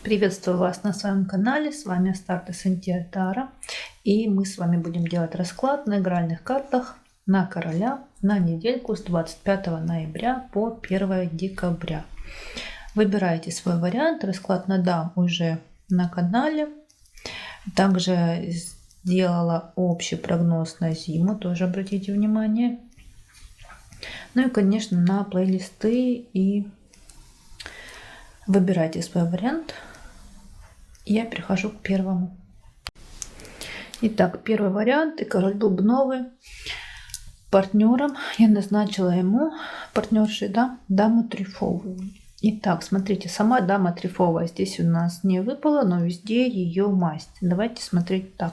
Приветствую вас на своем канале, с вами Астарта Сантья Тара, и мы с вами будем делать расклад на игральных картах на короля на недельку с 25 ноября по 1 декабря. Выбирайте свой вариант, расклад на дам уже на канале. Также сделала общий прогноз на зиму, тоже обратите внимание. Ну и, конечно, на плейлисты, и выбирайте свой вариант. Я перехожу к первому. Итак, первый вариант, и король бубновый. Партнером я назначила ему, партнершей, да, даму трефовую. Итак, смотрите, сама дама трефовая здесь у нас не выпала, но везде ее масть. Давайте смотреть так.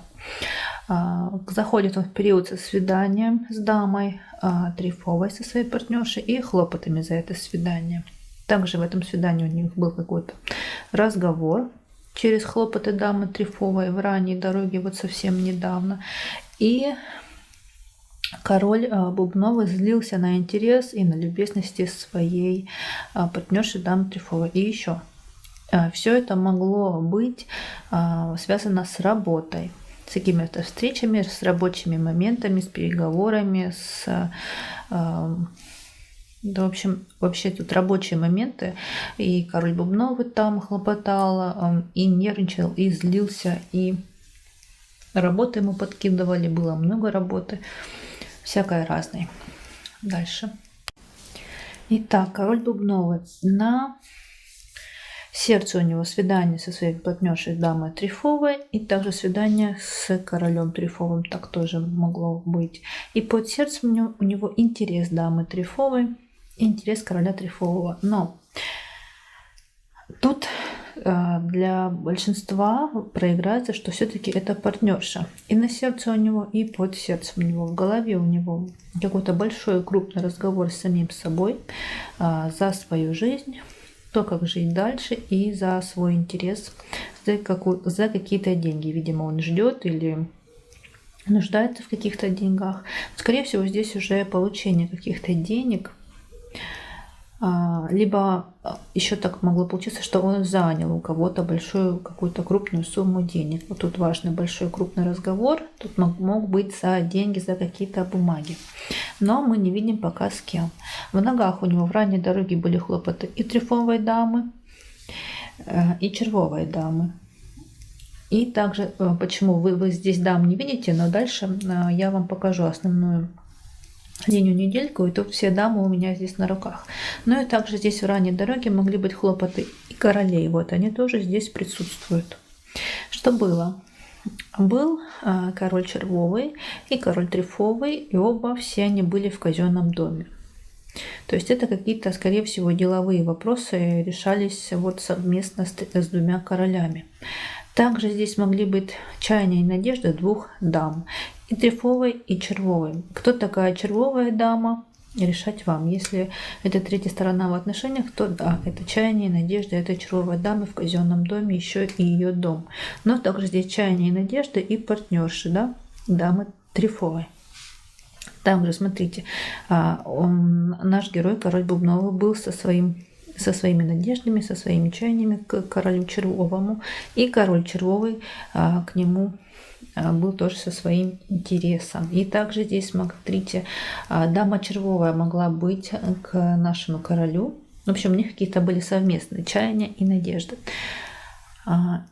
Заходит он в период со свиданием с дамой трефовой, со своей партнершей, и хлопотами за это свидание. Также в этом свидании у них был какой-то разговор через хлопоты дамы трефовой в ранней дороге, вот совсем недавно. И король бубновый злился на интерес и на любезности своей партнерши дамы трефовой. И еще все это могло быть связано с работой, с какими-то встречами, с рабочими моментами, с переговорами, да, в общем, вообще тут рабочие моменты, и король бубновый там хлопотал, и нервничал, и злился, и работы ему подкидывали, было много работы, всякой разной. Дальше. Итак, король бубновый. На сердце у него свидание со своей партнершей дамой трефовой, и также свидание с королем трефовым, так тоже могло быть. И под сердцем у него интерес дамы трефовой, интерес короля трефового. Но тут для большинства проиграется, что все-таки это партнерша. И на сердце у него, и под сердцем у него, в голове у него какой-то большой крупный разговор с самим собой за свою жизнь, то, как жить дальше, и за свой интерес, за какие-то деньги. Видимо, он ждет или нуждается в каких-то деньгах. Скорее всего, здесь уже получение каких-то денег. Либо еще так могло получиться, что он занял у кого-то большую, какую-то крупную сумму денег. Вот тут важный большой крупный разговор. Тут мог быть за деньги, за какие-то бумаги. Но мы не видим пока с кем. В ногах у него в ранней дороге были хлопоты и трефовой дамы, и червовой дамы. И также, почему вы здесь дам не видите, но дальше я вам покажу основную линию недельку, и тут все дамы у меня здесь на руках. Ну и также здесь в ранней дороге могли быть хлопоты и королей. Вот они тоже здесь присутствуют. Что было? Был король червовый и король трефовый, и оба все они были в казенном доме. То есть это какие-то, скорее всего, деловые вопросы решались вот совместно с двумя королями. Также здесь могли быть чаяния и надежды двух дам, и трефовой, и червовой. Кто такая червовая дама, решать вам. Если это третья сторона в отношениях, то да, это чаяние и надежда, это червовая дама в казенном доме, еще и ее дом. Но также здесь чаяние и надежда и партнерши, да, дамы трефовой. Также, смотрите, наш герой, король бубновый, был со своими надеждами, со своими чаяниями к королю червовому, и король червовый к нему был тоже со своим интересом. И также здесь, смотрите, дама червовая могла быть к нашему королю. В общем, у них какие-то были совместные чаяния и надежды.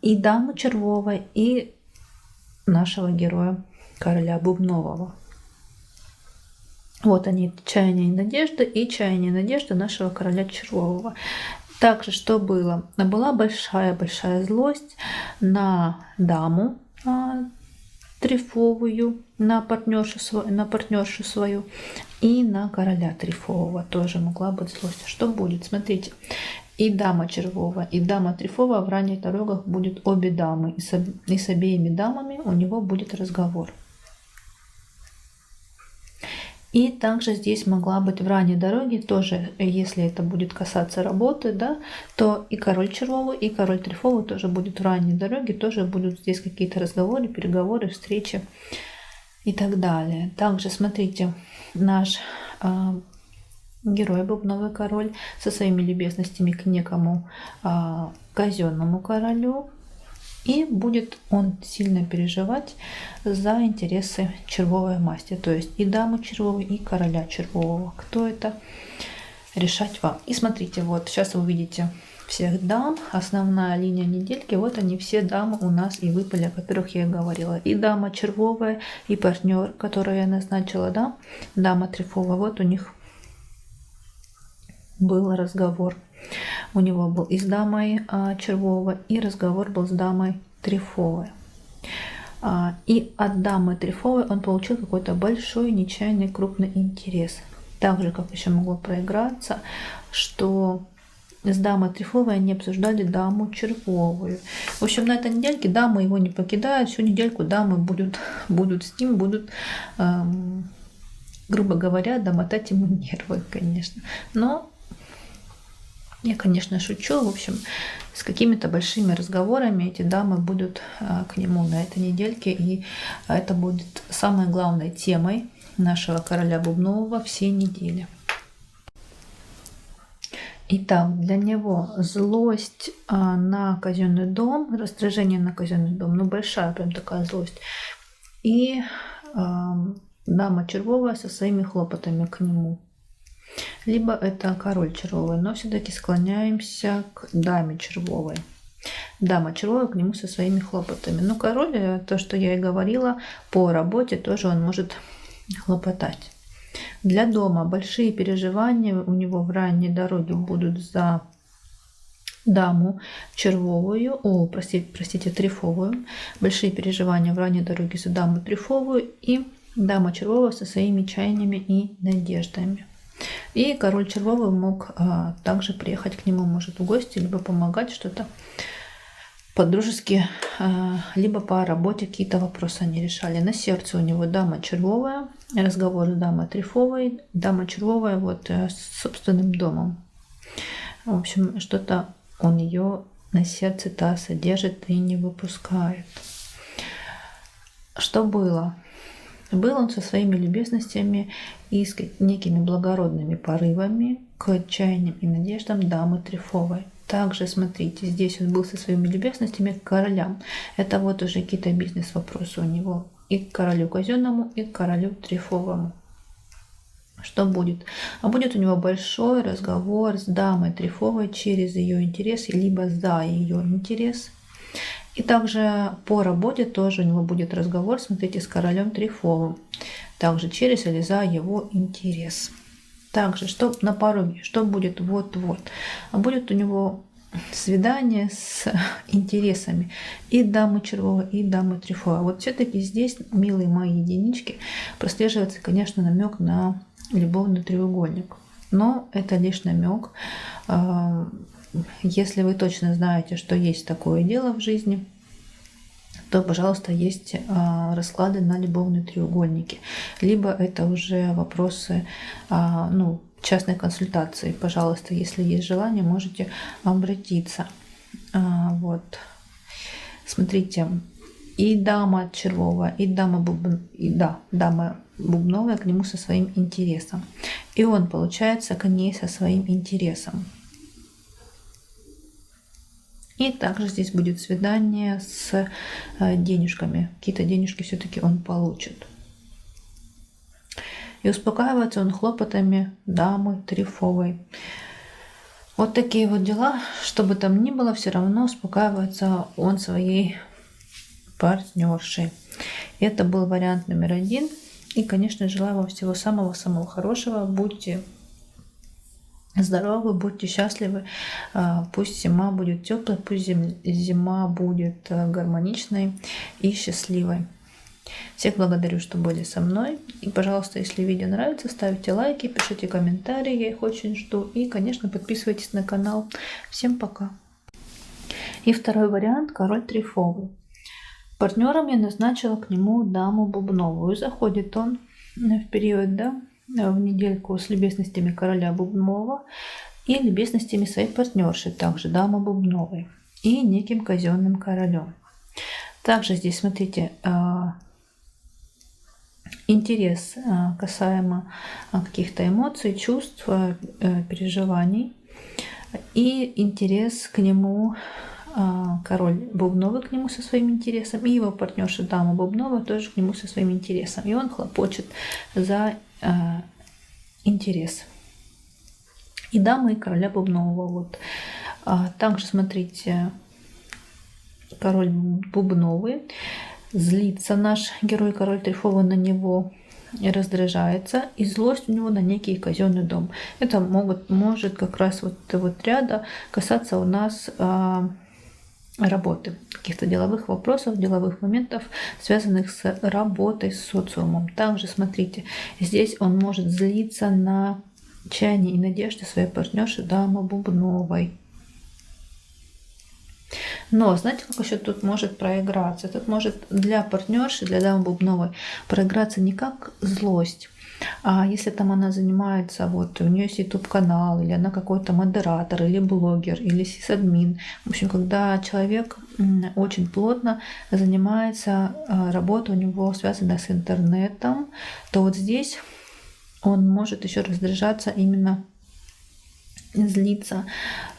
И дама червовая, и нашего героя, короля бубнового. Вот они, чаяния и надежды, и чаяния и надежды нашего короля червового. Также что было? Была большая злость на даму трефовую, на партнершу свою, и на короля трефового тоже могла быть злость. Что будет? Смотрите, и дама червовая, и дама трефовая в ранних дорогах будет обе дамы, и с обеими дамами у него будет разговор. И также здесь могла быть в ранней дороге тоже, если это будет касаться работы, да, то и король червовый, и король трефовый тоже будет в ранней дороге, тоже будут здесь какие-то разговоры, переговоры, встречи и так далее. Также смотрите, наш герой бубновый король со своими любезностями к некому казенному королю. И будет он сильно переживать за интересы червовой масти. То есть и дамы червовой, и короля червового. Кто это? Решать вам. И смотрите, вот сейчас вы увидите всех дам. Основная линия недельки. Вот они все дамы у нас и выпали, о которых я и говорила. И дама червовая, и партнер, которого я назначила, да? Дама трефовая. Вот у них был разговор. У него был и с дамой червовой, и разговор был с дамой трефовой. И от дамы трефовой он получил какой-то большой, нечаянный, крупный интерес. Так же, как еще могло проиграться, что с дамой трефовой они обсуждали даму червовую. В общем, на этой недельке дамы его не покидают. Всю недельку дамы будут с ним, будут, грубо говоря, домотать ему нервы, конечно. Но я, конечно, шучу. В общем, с какими-то большими разговорами эти дамы будут к нему на этой недельке. И это будет самой главной темой нашего короля бубнового всей недели. Итак, для него злость на казенный дом, раздражение на казенный дом, ну большая прям такая злость. И дама червовая со своими хлопотами к нему. Либо это король червовый, но все-таки склоняемся к даме червовой. Дама червовая к нему со своими хлопотами. Ну, король, то, что я и говорила, по работе тоже он может хлопотать. Для дома большие переживания у него в ранней дороге будут за даму червовую, простите, трефовую. Большие переживания в ранней дороге за даму трефовую и дама червовая со своими чаяниями и надеждами. И король червовый мог также приехать к нему, может, в гости, либо помогать что-то по-дружески, либо по работе какие-то вопросы они решали. На сердце у него дама червовая, разговор с дамой трефовой, дама червовая вот с собственным домом. В общем, что-то он ее на сердце-то содержит и не выпускает. Что было? Был он со своими любезностями и с некими благородными порывами к чаяниям и надеждам дамы трефовой. Также, смотрите, здесь он был со своими любезностями к королям. Это вот уже какие-то бизнес-вопросы у него и к королю казенному, и к королю трефовому. Что будет? А будет у него большой разговор с дамой трефовой через ее интерес, либо за ее интерес. И также по работе тоже у него будет разговор, смотрите, с королем трефовым. Также через или за его интерес. Также, что на пороге, что будет вот-вот. А будет у него свидание с интересами и дамы червовой, и дамы трефовой. Вот все-таки здесь, милые мои единички, прослеживается, конечно, намек на любовный треугольник. Но это лишь намек. Если вы точно знаете, что есть такое дело в жизни, то, пожалуйста, есть расклады на любовные треугольники. Либо это уже вопросы частной консультации. Пожалуйста, если есть желание, можете обратиться. Вот. Смотрите, и дама червовая, и дама бубновая к нему со своим интересом. И он, получается, к ней со своим интересом. И также здесь будет свидание с денежками. Какие-то денежки все-таки он получит. И успокаивается он хлопотами дамы трефовой. Вот такие вот дела. Что бы там ни было, все равно успокаивается он своей партнершей. Это был вариант номер 1. И, конечно, желаю вам всего самого-самого хорошего. Будьте здоровы, будьте счастливы. Пусть зима будет теплой, пусть зима будет гармоничной и счастливой. Всех благодарю, что были со мной. И, пожалуйста, если видео нравится, ставьте лайки, пишите комментарии, я их очень жду. И, конечно, подписывайтесь на канал. Всем пока. И второй вариант – король трефовый. Партнером я назначила к нему даму бубновую. Заходит он в период, в недельку с любезностями короля бубнового и любезностями своей партнерши, также дамы бубновой, и неким казенным королем. Также здесь, смотрите, интерес касаемо каких-то эмоций, чувств, переживаний. И интерес к нему, король бубновый к нему со своим интересом, и его партнерша дама бубновая тоже к нему со своим интересом. И он хлопочет за интерес. И дамы, и короля бубнового. Вот. Также смотрите, король бубновый. Злится наш герой, король Трефова, на него и раздражается, и злость у него на некий казенный дом. Это может как раз вот ряда касаться у нас работы, каких-то деловых вопросов, деловых моментов, связанных с работой, с социумом. Также смотрите, здесь он может злиться на чаяния и надежды своей партнерши дамы бубновой. Но знаете, как еще тут может проиграться? Тут может для партнерши, для дамы бубновой проиграться не как злость, а если там она занимается, вот у нее есть YouTube-канал, или она какой-то модератор, или блогер, или сисадмин. В общем, когда человек очень плотно занимается работой, у него связанная с интернетом, то вот здесь он может еще раздражаться, именно злиться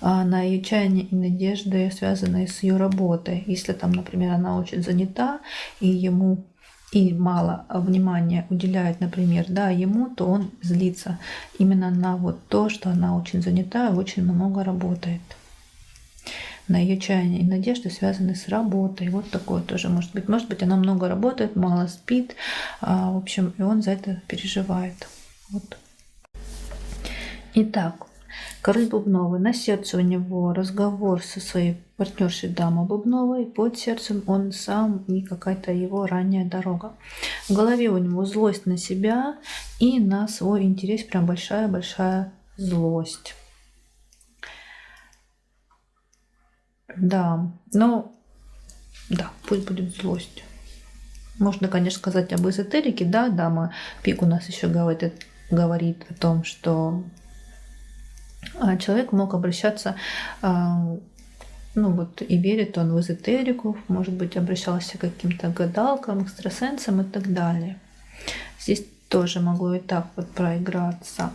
на ее чаяния и надежды, связанные с ее работой. Если там, например, она очень занята, и ему и мало внимания уделяет, например, ему, то он злится именно на вот то, что она очень занята и очень много работает. На ее чаяния и надежды, связанные с работой. Вот такое тоже может быть. Может быть, она много работает, мало спит. В общем, и он за это переживает. Вот. Итак, король бубновый. На сердце у него разговор со своей партнершей дамой бубновой. Под сердцем он сам и какая-то его ранняя дорога. В голове у него злость на себя и на свой интерес. Прям большая-большая злость. Да, пусть будет злость. Можно, конечно, сказать об эзотерике. Да, дама пик у нас еще говорит о том, что человек мог обращаться, и верит он в эзотерику, может быть, обращался к каким-то гадалкам, экстрасенсам и так далее. Здесь тоже могло и так вот проиграться.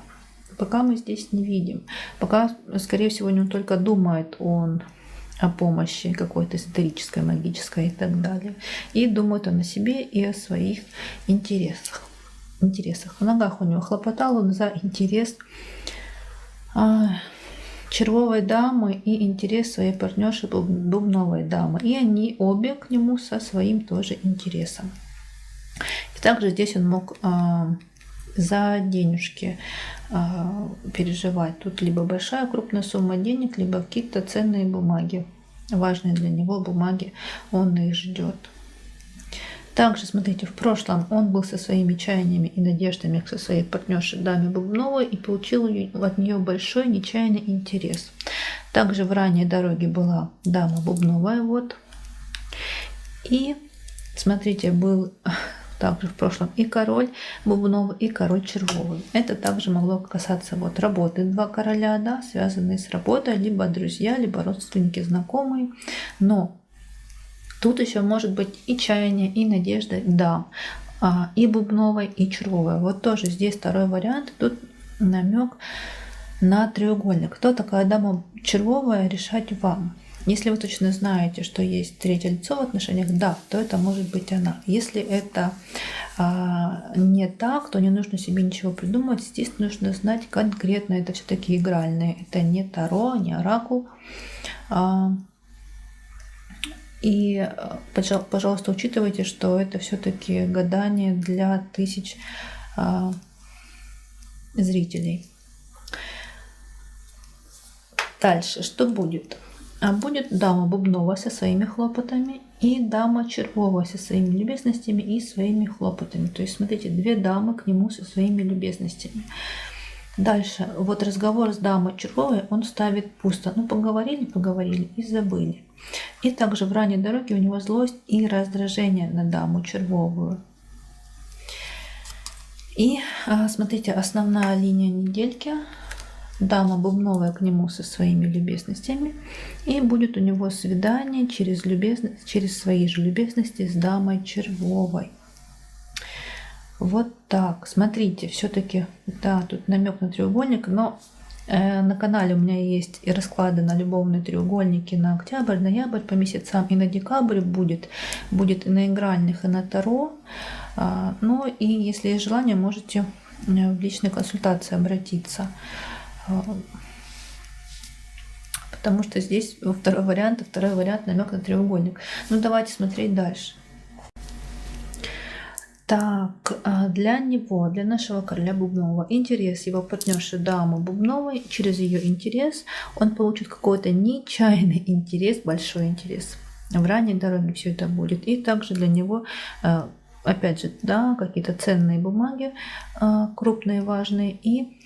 Пока мы здесь не видим. Пока, скорее всего, он только думает о помощи какой-то эзотерической, магической и так далее. И думает он о себе и о своих интересах. В ногах у него хлопотал он за интерес червовой дамы и интерес своей партнерши бубновой дамы. И они обе к нему со своим тоже интересом. И также здесь он мог за денежки переживать. Тут либо большая крупная сумма денег, либо какие-то ценные бумаги. Важные для него бумаги, он их ждет. Также, смотрите, в прошлом он был со своими чаяниями и надеждами со своей партнершей даме бубновой и получил от нее большой нечаянный интерес. Также в ранней дороге была дама бубновая. Вот. И, смотрите, был также в прошлом и король бубновый, и король червовый. Это также могло касаться работы. Два короля, связанные с работой, либо друзья, либо родственники, знакомые. Но тут еще может быть и чаяние, и надежда дам, и бубновой, и червовой. Вот тоже здесь второй вариант. Тут намек на треугольник. Кто такая дама червовая, решать вам. Если вы точно знаете, что есть третье лицо в отношениях, то это может быть она. Если это не так, то не нужно себе ничего придумывать. Здесь нужно знать конкретно, это все-таки игральные. Это не таро, не оракул. И, пожалуйста, учитывайте, что это все-таки гадание для тысяч зрителей. Дальше, что будет? Будет дама бубновая со своими хлопотами и дама червовая со своими любезностями и своими хлопотами. То есть, смотрите, две дамы к нему со своими любезностями. Дальше, вот разговор с дамой червовой он ставит пусто. Поговорили и забыли. И также в ранней дороге у него злость и раздражение на даму червовую. И смотрите, основная линия недельки. Дама бубновая к нему со своими любезностями. И будет у него свидание через свои же любезности с дамой червовой. Вот так. Смотрите, все-таки, да, тут намек на треугольник, но на канале у меня есть и расклады на любовные треугольники на октябрь, ноябрь по месяцам, и на декабрь будет и на игральных, и на таро. Ну и если есть желание, можете в личной консультации обратиться. Потому что здесь второй вариант намек на треугольник. Ну давайте смотреть дальше. Так, для него, для нашего короля Бубнового, интерес его партнерши дамы Бубновой, через ее интерес он получит какой-то нечаянный интерес, большой интерес. В ранней дороге все это будет. И также для него, опять же, да, какие-то ценные бумаги, крупные, важные, и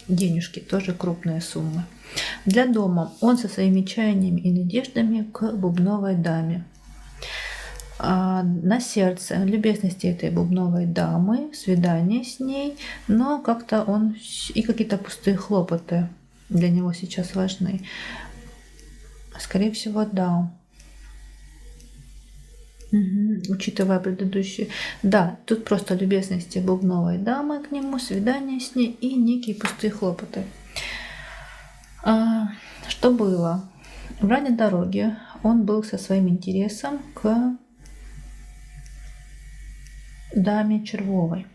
денежки, тоже крупные суммы. Для дома он со своими чаяниями и надеждами к Бубновой даме. На сердце любезности этой Бубновой дамы, свидание с ней, но как-то он и какие-то пустые хлопоты для него сейчас важны. Скорее всего, да. Учитывая предыдущие. Да, тут просто любезности Бубновой дамы к нему, свидание с ней и некие пустые хлопоты. Что было? В ранней дороге он был со своим интересом к даме Червовой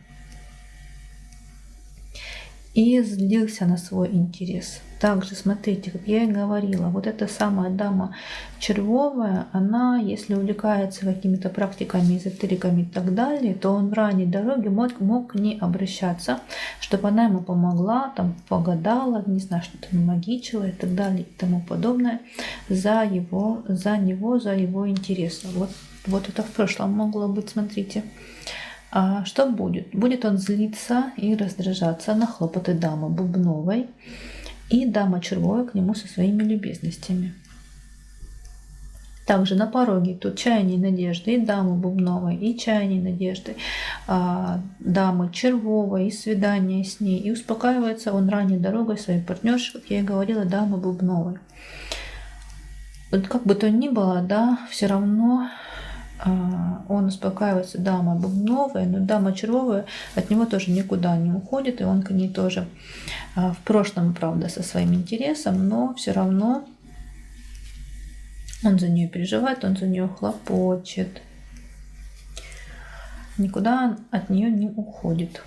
и злился на свой интерес. Также, смотрите, как я и говорила, вот эта самая дама Червовая, она, если увлекается какими-то практиками, эзотериками и так далее, то он в ранней дороге мог к ней обращаться, чтобы она ему помогла, там, погадала, не знаю, что-то магичила и так далее и тому подобное за его интересы. Вот это в прошлом могло быть, смотрите. А что будет? Будет он злиться и раздражаться на хлопоты дамы Бубновой и дама Червовая к нему со своими любезностями. Также на пороге тут чаяние и надежды и дамы Бубновой, и чаяние и надежды дамы Червовой, и свидание с ней. И успокаивается он ранней дорогой своей партнерши, как я и говорила, дамы Бубновой. Вот как бы то ни было, да, все равно он успокаивается дамой Бубновой, но дама Червовая от него тоже никуда не уходит, и он к ней тоже в прошлом, правда, со своим интересом, но все равно он за нее переживает, он за нее хлопочет, никуда от нее не уходит.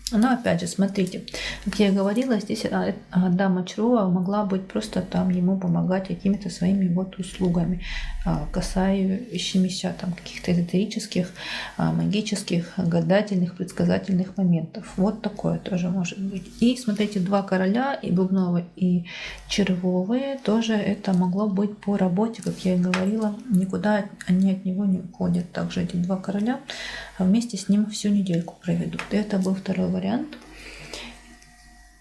Но опять же, смотрите, как я и говорила, здесь дама Червовая могла быть просто там ему помогать какими-то своими вот услугами, касающимися там каких-то эзотерических, магических, гадательных, предсказательных моментов. Вот такое тоже может быть. И смотрите, два короля, и Бубновой, и Червовые, тоже это могло быть по работе, как я и говорила, никуда они от него не уходят. Также эти два короля вместе с ним всю недельку проведут. Это был второй вариант.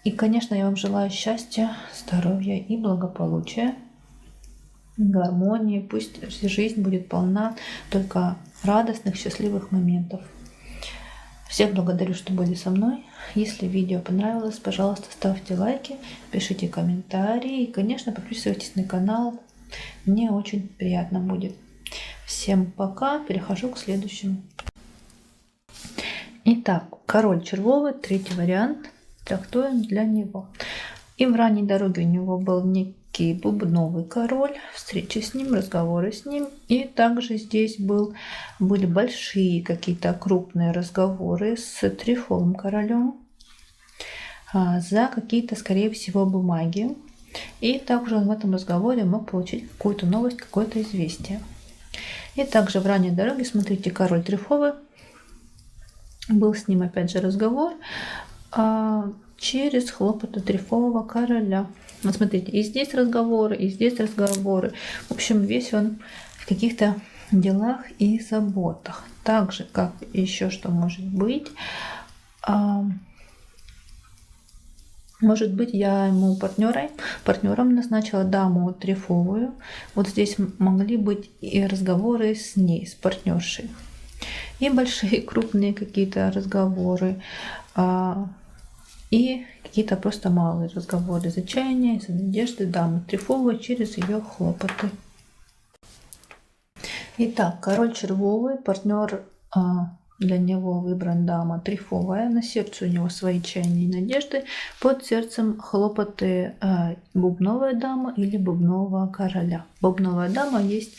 И, конечно, я вам желаю счастья, здоровья и благополучия, гармонии. Пусть жизнь будет полна только радостных, счастливых моментов. Всех благодарю, что были со мной. Если видео понравилось, пожалуйста, ставьте лайки, пишите комментарии и, конечно, подписывайтесь на канал. Мне очень приятно будет. Всем пока. Перехожу к следующему. Итак, король Червовый, третий вариант, трактуем для него. И в ранней дороге у него был некий Бубновый король, встречи с ним, разговоры с ним. И также здесь были большие какие-то крупные разговоры с Трефовым королем за какие-то, скорее всего, бумаги. И также он в этом разговоре мог получить какую-то новость, какое-то известие. И также в ранней дороге, смотрите, король Трефовый, был с ним опять же разговор через хлопоты Трефового короля. Вот смотрите, и здесь разговоры, и здесь разговоры. В общем, весь он в каких-то делах и заботах. Также, как еще что может быть, может быть, я ему партнером назначила даму Трефовую. Вот здесь могли быть и разговоры с ней, с партнершей. И большие, крупные какие-то разговоры, и какие-то просто малые разговоры из отчаяния, из надежды дамы Трефовой через ее хлопоты. Итак, король Червовый, партнер для него выбран дама трефовая. На сердце у него свои чаяния и надежды. Под сердцем хлопоты бубновая дама или бубнового короля. Бубновая дама есть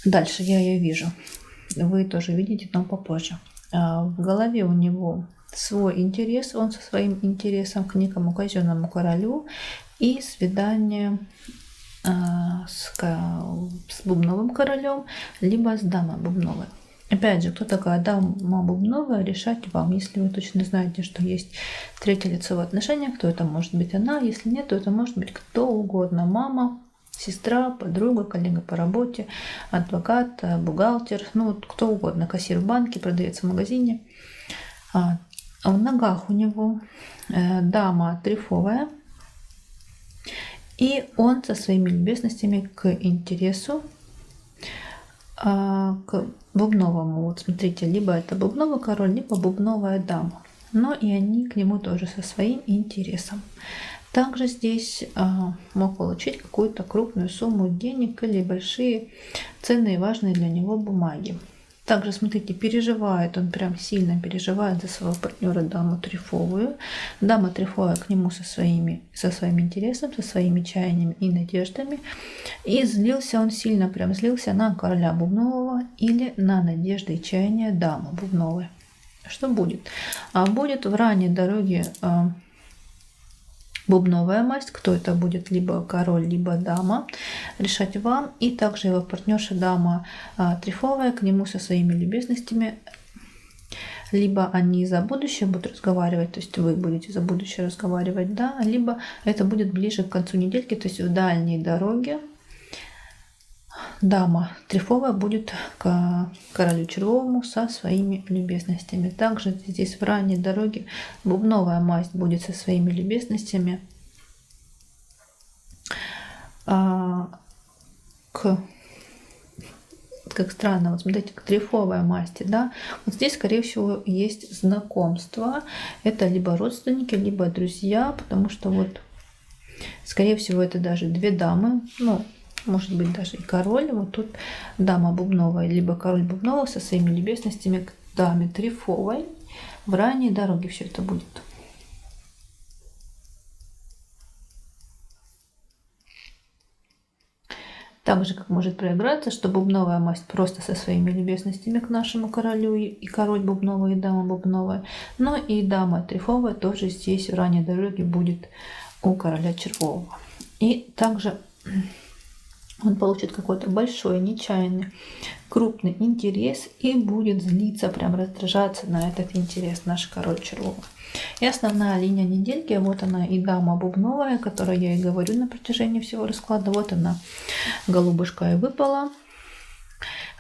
дальше, я ее вижу. Вы тоже видите, но попозже. В голове у него свой интерес, он со своим интересом к некому казенному королю и свидание с бубновым королем, либо с дамой бубновой. Опять же, кто такая дама бубновая, решать вам. Если вы точно знаете, что есть третье лицо в отношениях, то это может быть она. Если нет, то это может быть кто угодно. Мама, сестра, подруга, коллега по работе, адвокат, бухгалтер, ну кто угодно, кассир в банке, продавец в магазине. А в ногах у него дама трефовая, и он со своими любезностями к интересу, к бубновому. Вот смотрите, либо это бубновый король, либо бубновая дама. Но и они к нему тоже со своим интересом. Также здесь мог получить какую-то крупную сумму денег или большие ценные важные для него бумаги. Также, смотрите, переживает, он прям сильно переживает за своего партнера даму трефовую. Дама трефовая к нему со своим интересом, со своими чаяниями и надеждами. И злился он сильно, прям злился на короля бубнового или на надежды и чаяния дамы бубновой. Что будет? Будет в ранней дороге бубновая масть, кто это будет, либо король, либо дама, решать вам. И также его партнерша дама трефовая к нему со своими любезностями. Либо они за будущее будут разговаривать, то есть вы будете за будущее разговаривать, да, либо это будет ближе к концу недельки, то есть в дальней дороге дама трефовая будет к королю червовому со своими любезностями. Также здесь в ранней дороге бубновая масть будет со своими любезностями как странно, вот смотрите, к трефовой масти, да, вот здесь, скорее всего, есть знакомство, это либо родственники, либо друзья, потому что вот, скорее всего, это даже две дамы, ну, может быть, даже и король. Вот тут дама бубновая, либо король бубновый со своими любезностями к даме трефовой. В ранней дороге все это будет. Также, как может проиграться, что бубновая масть просто со своими любезностями к нашему королю, и король бубновый, и дама бубновая. Но и дама трефовая тоже здесь в ранней дороге будет у короля червового. И также он получит какой-то большой, нечаянный, крупный интерес и будет злиться, прям раздражаться на этот интерес наш король червовый. И основная линия недельки, вот она и дама бубновая, о которой я и говорю на протяжении всего расклада. Вот она, голубушка, и выпала.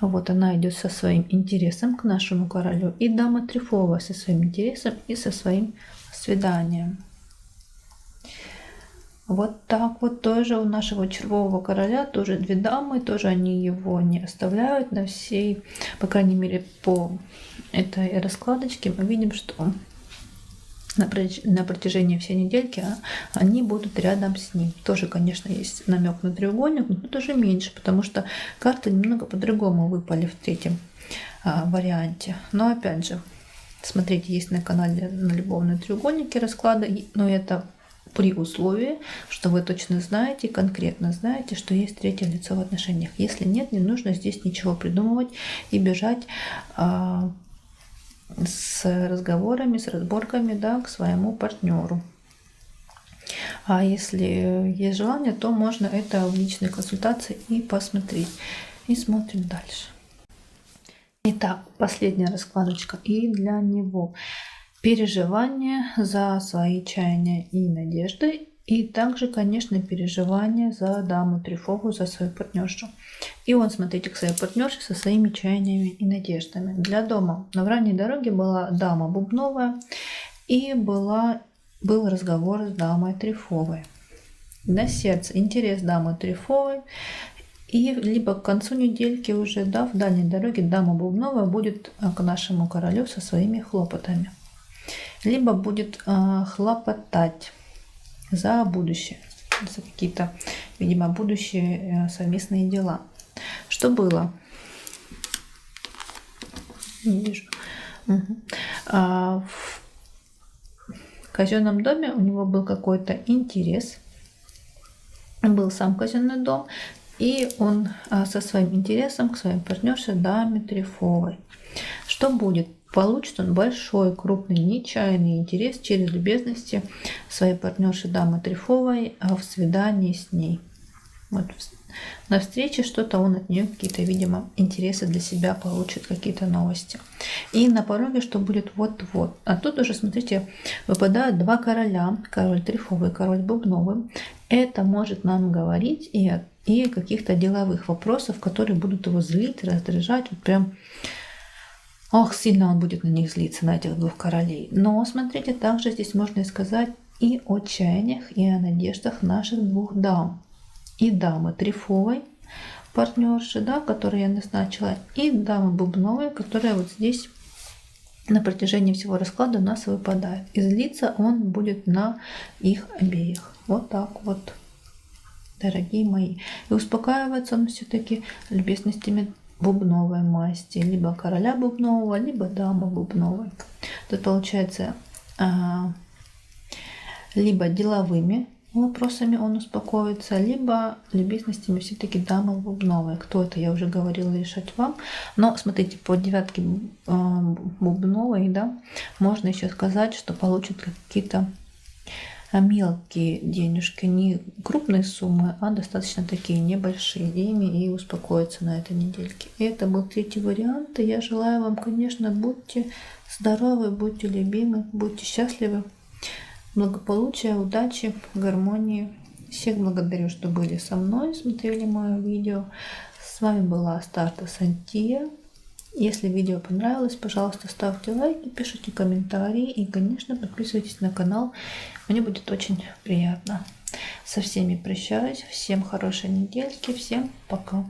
Вот она идет со своим интересом к нашему королю. И дама трефовая со своим интересом и со своим свиданием. Вот так вот тоже у нашего червового короля тоже две дамы, тоже они его не оставляют на всей, по крайней мере, по этой раскладочке мы видим, что на протяжении всей недельки они будут рядом с ним. Тоже, конечно, есть намек на треугольник, но тут уже меньше, потому что карты немного по-другому выпали в третьем варианте. Но опять же, смотрите, есть на канале на любовные треугольники расклады, но это при условии, что вы точно знаете, конкретно знаете, что есть третье лицо в отношениях. Если нет, не нужно здесь ничего придумывать и бежать с разговорами, с разборками, да, к своему партнеру. А если есть желание, то можно это в личной консультации и посмотреть. И смотрим дальше. Итак, последняя раскладочка и для него. Переживания за свои чаяния и надежды. И также, конечно, переживания за даму трефовую, за свою партнершу. И он, смотрите, к своей партнерше со своими чаяниями и надеждами. Для дома на ранней дороге была дама бубновая и был разговор с дамой трефовой. На сердце интерес дамы трефовой. И либо к концу недельки уже, да, в дальней дороге дама бубновая будет к нашему королю со своими хлопотами. Либо будет хлопотать за будущее, за какие-то, видимо, будущие совместные дела. Что было? Не вижу. Угу. В казенном доме у него был какой-то интерес. Был сам казенный дом, и он со своим интересом к своей партнерше Даме Трефовой. Что будет? Получит он большой, крупный, нечаянный интерес через любезности своей партнерши Дамы Трефовой в свидании с ней. Вот на встрече что-то он от нее какие-то, видимо, интересы для себя получит, какие-то новости. И на пороге что будет вот-вот. А тут уже, смотрите, выпадают два короля. Король Трефовый, король Бубновый. Это может нам говорить и о каких-то деловых вопросах, которые будут его злить, раздражать. Вот прям, ох, сильно он будет на них злиться, на этих двух королей. Но, смотрите, также здесь можно сказать и о чаяниях, и о надеждах наших двух дам. И дамы Трефовой, партнерши, да, которую я назначила, и дамы Бубновой, которая вот здесь на протяжении всего расклада у нас выпадает. И злиться он будет на их обеих. Вот так вот, дорогие мои. И успокаивается он все-таки любезностями Бубновой масти. Либо короля Бубнового, либо дамы Бубновой. Тут получается либо деловыми вопросами он успокоится, либо любезностями все-таки дамы Бубновой. Кто это, я уже говорила, решать вам. Но смотрите, по девятке Бубновой, да, можно еще сказать, что получат какие-то мелкие денежки, не крупные суммы, а достаточно такие небольшие деньги, и успокоиться на этой недельке. И это был третий вариант. И я желаю вам, конечно, будьте здоровы, будьте любимы, будьте счастливы. Благополучия, удачи, гармонии. Всех благодарю, что были со мной, смотрели мое видео. С вами была Астарта Сантия. Если видео понравилось, пожалуйста, ставьте лайки, пишите комментарии и, конечно, подписывайтесь на канал. Мне будет очень приятно. Со всеми прощаюсь. Всем хорошей недельки. Всем пока.